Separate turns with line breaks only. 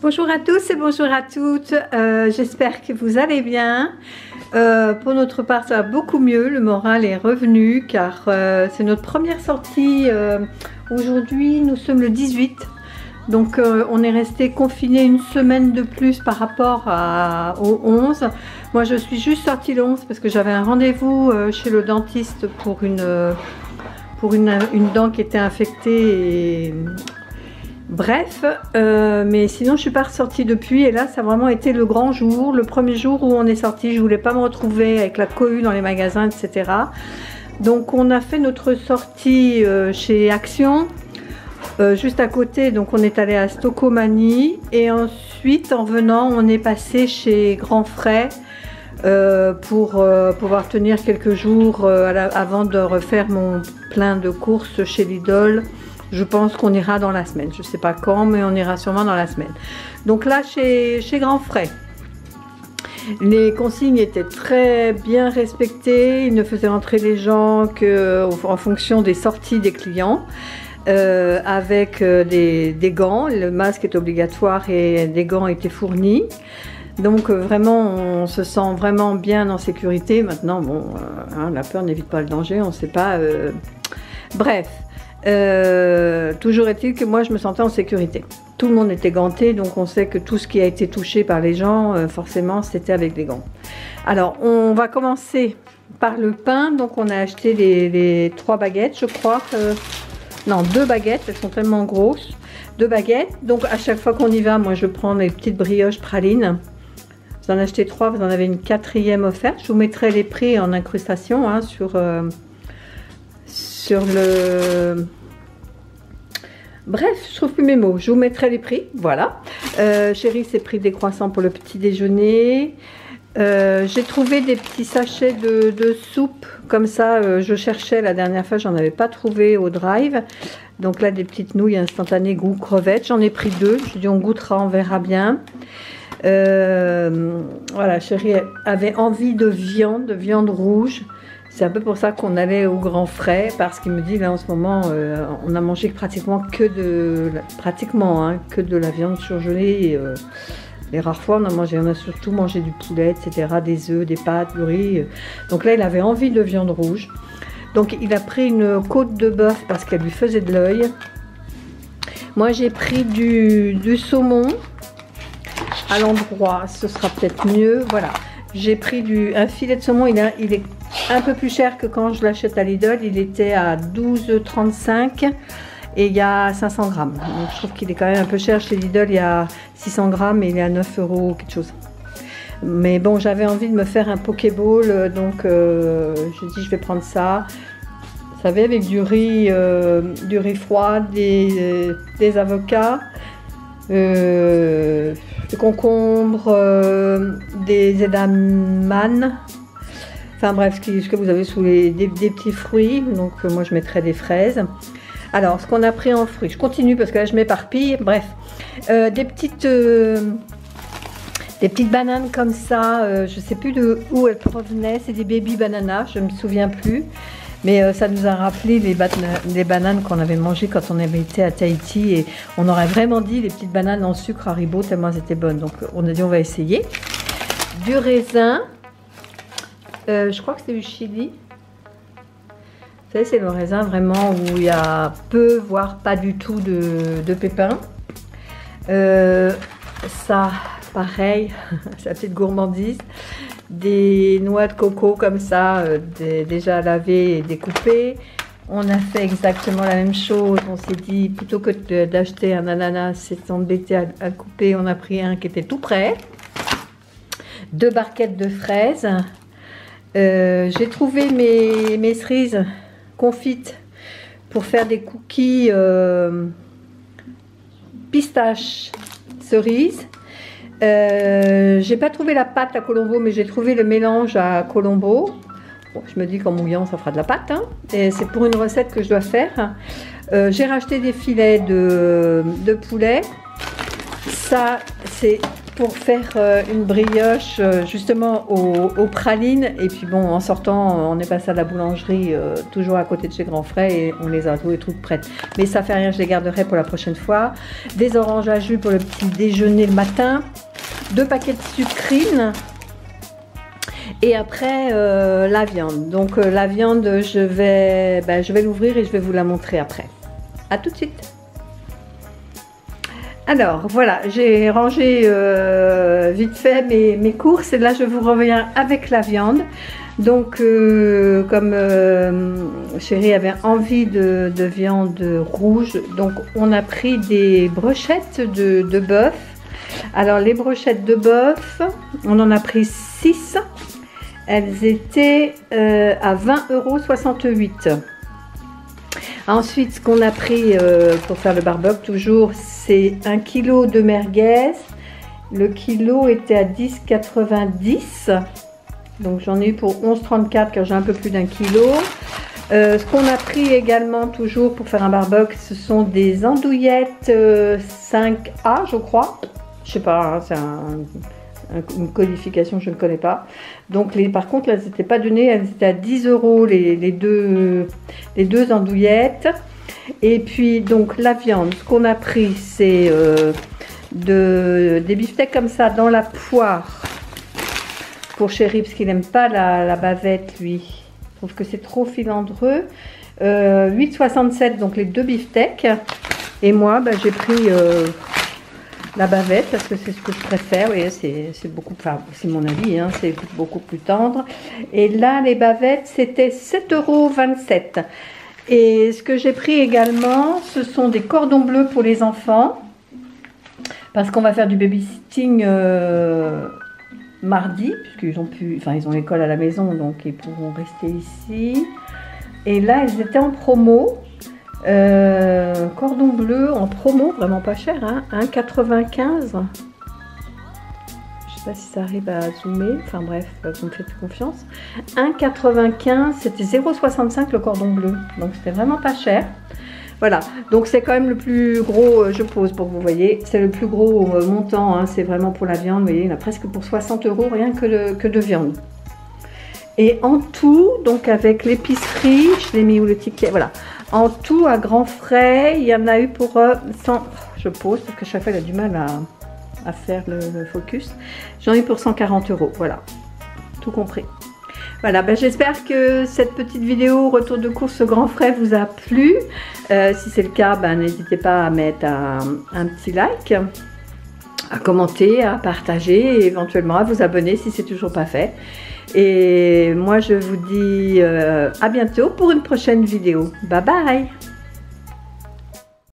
Bonjour à tous et bonjour à toutes, j'espère que vous allez bien. Pour notre part ça va beaucoup mieux, le moral est revenu car c'est notre première sortie. Aujourd'hui nous sommes le 18, donc on est resté confiné une semaine de plus par rapport au 11. Moi je suis juste sortie le 11 parce que j'avais un rendez-vous chez le dentiste pour une dent qui était infectée et... Bref, mais sinon je suis pas ressortie depuis et là ça a vraiment été le grand jour, le premier jour où on est sorti. Je voulais pas me retrouver avec la cohue dans les magasins, etc. Donc on a fait notre sortie chez Action, juste à côté, donc on est allé à Stocomanie et ensuite en venant on est passé chez Grand Frais pour pouvoir tenir quelques jours avant de refaire mon plein de courses chez Lidl. Je pense qu'on ira dans la semaine, je ne sais pas quand, mais on ira sûrement dans la semaine. Donc là, chez Grand Frais, les consignes étaient très bien respectées. Ils ne faisaient entrer les gens qu'en fonction des sorties des clients, avec des gants. Le masque est obligatoire et des gants étaient fournis. Donc vraiment, on se sent vraiment bien en sécurité. Maintenant, bon, la peur n'évite pas le danger, on ne sait pas. Bref. Toujours est-il que moi je me sentais en sécurité. Tout le monde était ganté, donc on sait que tout ce qui a été touché par les gens, forcément c'était avec des gants. Alors on va commencer par le pain. Donc on a acheté les 3 baguettes, je crois. Non, 2 baguettes, elles sont tellement grosses. 2 baguettes, donc à chaque fois qu'on y va, moi je prends les petites brioches pralines. Vous en achetez 3, vous en avez une 4e offerte. Je vous mettrai les prix en incrustation hein, sur le... Bref, je trouve plus mes mots. Je vous mettrai les prix, voilà. Chérie s'est pris des croissants pour le petit déjeuner. J'ai trouvé des petits sachets de soupe, comme ça, je cherchais la dernière fois, j'en avais pas trouvé au drive. Donc là, des petites nouilles instantanées goût crevettes. J'en ai pris 2, je dis on goûtera, on verra bien. Voilà, chérie avait envie de viande rouge. C'est un peu pour ça qu'on allait au Grand Frais, parce qu'il me dit là en ce moment on a mangé pratiquement que de la viande surgelée. Les rares fois on a surtout mangé du poulet, etc., des œufs, des pâtes, du riz. Donc là il avait envie de viande rouge. Donc il a pris une côte de bœuf parce qu'elle lui faisait de l'œil. Moi j'ai pris du saumon à l'endroit, ce sera peut-être mieux. Voilà, j'ai pris un filet de saumon, il est un peu plus cher que quand je l'achète à Lidl. Il était à 12,35 et il y a 500 grammes. Donc je trouve qu'il est quand même un peu cher. Chez Lidl, il y a 600 grammes et il est à 9 € quelque chose. Mais bon, j'avais envie de me faire un Pokéball, donc je dis je vais prendre ça. Vous savez, avec du riz froid, des avocats, des concombres, des edamame. Enfin bref, ce que vous avez sous des petits fruits. Donc moi je mettrais des fraises. Alors ce qu'on a pris en fruits, je continue parce que là je m'éparpille. Bref, des petites bananes comme ça. Je sais plus de où elles provenaient. C'est des baby bananas, je me souviens plus. Mais ça nous a rappelé les bananes qu'on avait mangées quand on avait été à Tahiti. Et on aurait vraiment dit les petites bananes en sucre Haribo tellement elles étaient bonnes. Donc on a dit on va essayer. Du raisin. Je crois que c'est du Chili. Vous savez, c'est le raisin vraiment où il y a peu, voire pas du tout de pépins. Ça, pareil, c'est la petite gourmandise. Des noix de coco comme ça, déjà lavées et découpées. On a fait exactement la même chose. On s'est dit, plutôt que d'acheter un ananas, c'est s'embêter à le couper. On a pris un qui était tout prêt. 2 barquettes de fraises. J'ai trouvé mes cerises confites pour faire des cookies pistache cerise. J'ai pas trouvé la pâte à Colombo, mais j'ai trouvé le mélange à Colombo. Bon, je me dis qu'en mouillant ça fera de la pâte hein. Et c'est pour une recette que je dois faire. J'ai racheté des filets de poulet. Ça c'est pour faire une brioche justement aux pralines. Et puis bon, en sortant, on est passé à la boulangerie, toujours à côté de chez Grand Frais, et on les a toutes prêtes. Mais ça fait rien, je les garderai pour la prochaine fois. Des oranges à jus pour le petit déjeuner le matin. 2 paquets de sucrines. Et après, la viande. Donc la viande, je vais l'ouvrir et je vais vous la montrer après. À tout de suite. Alors voilà, j'ai rangé vite fait mes courses et là je vous reviens avec la viande. Donc comme chérie avait envie de viande rouge, donc on a pris des brochettes de bœuf. Alors les brochettes de bœuf, on en a pris 6. Elles étaient à 20,68 €. Ensuite, ce qu'on a pris pour faire le barbecue, toujours, c'est 1 kg de merguez. Le kilo était à 10,90 €. Donc, j'en ai eu pour 11,34 € car j'ai un peu plus d'1 kilo. Ce qu'on a pris également, toujours pour faire un barbecue, ce sont des andouillettes 5A, je crois. Je sais pas, hein, c'est une codification, je ne connais pas. Donc par contre, elles n'étaient pas données, elles étaient à 10 € les deux andouillettes. Et puis donc la viande, ce qu'on a pris, c'est des beefsteaks comme ça dans la poire pour chéri, parce qu'il n'aime pas la bavette, lui. Je trouve que c'est trop filandreux. 8,67 €, donc les 2 beefsteaks. Et moi, j'ai pris la bavette parce que c'est ce que je préfère. Vous voyez, c'est beaucoup, enfin c'est mon avis, hein, c'est beaucoup plus tendre. Et là les bavettes c'était 7,27 €. Et ce que j'ai pris également, ce sont des cordons bleus pour les enfants parce qu'on va faire du babysitting mardi, puisqu'ils ont ils ont l'école à la maison, donc ils pourront rester ici. Et là ils étaient en promo. Cordon bleu en promo, vraiment pas cher, hein, 1,95 €. Je sais pas si ça arrive à zoomer, enfin bref, vous me faites confiance. 1,95 €, c'était 0,65 € le cordon bleu, donc c'était vraiment pas cher. Voilà, donc c'est quand même le plus gros, je pose pour que vous voyez, c'est le plus gros montant, hein, c'est vraiment pour la viande, vous voyez, il y en a presque pour 60 € rien que de viande. Et en tout, donc avec l'épicerie, je l'ai mis où le ticket, voilà. En tout, à Grand Frais, il y en a eu pour 100, je pose parce que chaque fois il a du mal à faire le focus. J'en ai eu pour 140 €, voilà, tout compris. Voilà, j'espère que cette petite vidéo retour de course Grand Frais vous a plu. Si c'est le cas, n'hésitez pas à mettre un petit like, à commenter, à partager et éventuellement à vous abonner si c'est toujours pas fait. Et moi je vous dis à bientôt pour une prochaine vidéo. Bye bye!